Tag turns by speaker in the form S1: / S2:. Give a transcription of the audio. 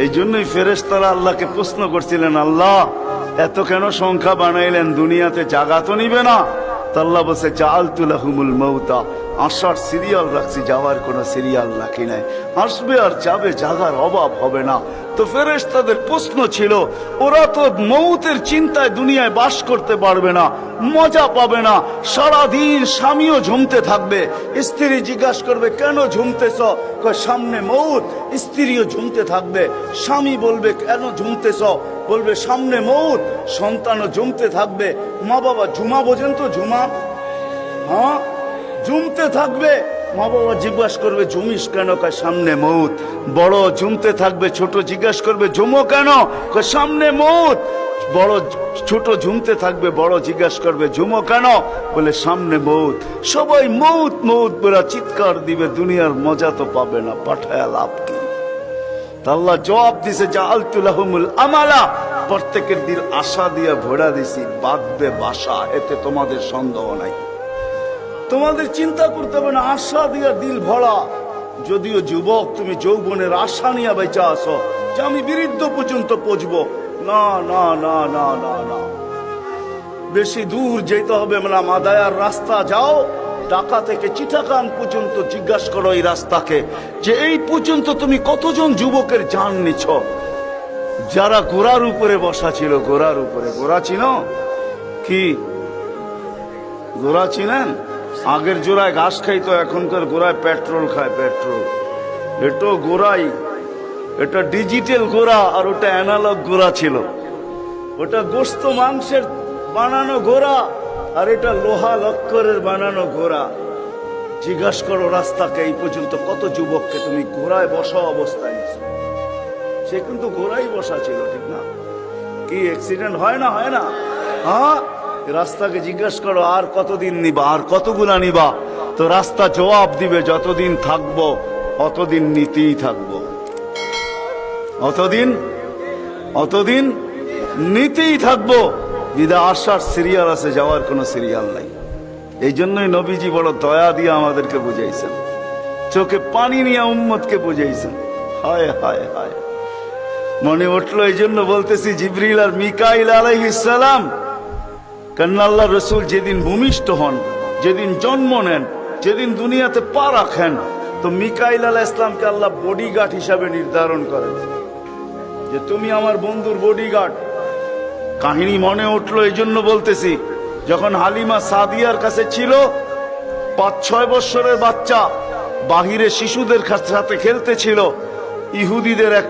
S1: এই জন্যই ফেরেশতারা আল্লাহকে প্রশ্ন করছিলেন, আল্লাহ এত কেন সংখ্যা বানাইলেন, দুনিয়াতে জাগা তো নিবে না? তা আল্লাহ বলছে, জাআলতু লাহুমুল মাউতা, আসার সিরিয়াল রাখছি, যাওয়ার কোনো সিরিয়াল রাখি নাই। আসবে আর যাবে, জাগার অভাব হবে না। তো ফেরেশতাদের প্রশ্ন ছিল, ওরা তো মৌতের চিন্তায় দুনিয়ায় বাস করতে পারবে না, মজা পাবে না, সারাদিন স্বামীও ঝুমতে থাকবে। স্ত্রী জিজ্ঞাসা করবে, কেন ঝুমতেছ? সামনে মৌত। স্ত্রীও ঝুমতে থাকবে, স্বামী বলবে, কেন ঝুমতেছ? বলবে সামনে মৌত। সন্তানও ঝুমতে থাকবে। মা বাবা ঝুমা বোঝেন তো? ঝুমা, হ্যাঁ, ঝুমতে থাকবে। মা বাবা জিজ্ঞাসা করবে, ঝুমিস কেন? কয় সামনে মৌত। বড় ঝুমতে থাকবে, ছোট জিজ্ঞাসা করবে, ঝুমো কেন? কয় সামনে মৌত। বড় ছোট ঝুমতে থাকবে, বড় জিজ্ঞাসা করবে, ঝুমো কেন? বলে সামনে মৌত। সবাই মৌত মৌত বলে চিৎকার দিবে, দুনিয়ার মজা তো পাবে না, পাঠায় লাভ কি? আল্লাহ জবাব দিছে, জাআলতু লাহুমুল আমালা, প্রত্যেকের দিন আশা দিয়ে ভরা দিছি, বাঁধবে বাসা, এতে তোমাদের সন্দেহ নাই। তোমাদের চিন্তা করতে হবে না, আশা দিয়ে দিল ভরা। যদিও যুবক, তুমি যৌবনের আশা নিয়ে বেঁচে আসো যে আমি বৃদ্ধ পর্যন্ত পৌঁছবো, না না না না না না, বেশি দূর যেতে হবে না। মাদায়ার রাস্তা যাও, ঢাকা থেকে চিটাগাং পর্যন্ত জিজ্ঞাসা করো এই রাস্তাকে, যে এই পর্যন্ত তুমি কতজন যুবকের জান নিছ? যারা ঘোড়ার উপরে বসা ছিল, ঘোড়ার উপরে, ঘোড়া চিনো কি? ঘোড়া চিনেন? আগের জোড়ায় ঘাস খাইতো, এখনকার গোড়ায় পেট্রোল খায়, পেট্রোল। এটা গোড়াই, এটা ডিজিটাল গোড়া, আর ওটা অ্যানালগ গোড়া ছিল। ওটা গোস্ত মাংসের বানানো ঘোড়া, আর এটা লোহা লক্করের বানানো ঘোড়া। জিজ্ঞাসা করো রাস্তাকে, এই পর্যন্ত কত যুবককে তুমি ঘোড়ায় বসা অবস্থায় নিছো? সে কিন্তু ঘোড়াই বসা ছিল, ঠিক না? কি অ্যাক্সিডেন্ট হয় না? হয় না? হ্যাঁ, রাস্তাকে জিজ্ঞাসা করো, আর কতদিন নিবা, আর কতগুলা নিবা? তো রাস্তা জবাব দিবে, যতদিন থাকবো অতদিন নিতেই থাকবো, অতদিন নিতেই থাকবো। বিদা আসার সিরিয়াল আছে, যাওয়ার কোনো সিরিয়াল নাই। এই জন্যই নবীজি বড় দয়া দিয়ে আমাদেরকে বুঝাইছেন, চোখে পানি নিয়ে উম্মতকে বুঝাইছেন। হায় হায় হায়, মনে উঠলো, এই জন্য বলতেছি, জিবরিল আর মিকাইল আলাইহিস সালাম, কারণ আল্লাহ রসুল যেদিন ভূমিষ্ঠ হন, যেদিন জন্ম নেন, যেদিন দুনিয়াতে পা রাখেন, তো মিকাইল আলাইহিস সালামকে আল্লাহ বডিগার্ড হিসাবে নির্ধারণ করেন, যে তুমি আমার বন্ধুর বডিগার্ড। কাহিনী মনে উঠলো, এই জন্য বলতেছি, যখন হালিমা সাদিয়ার কাছে ছিল, 5-6 বছরের বাচ্চা বাহিরে শিশুদের সাথে খেলতেছিল, ইহুদিদের এক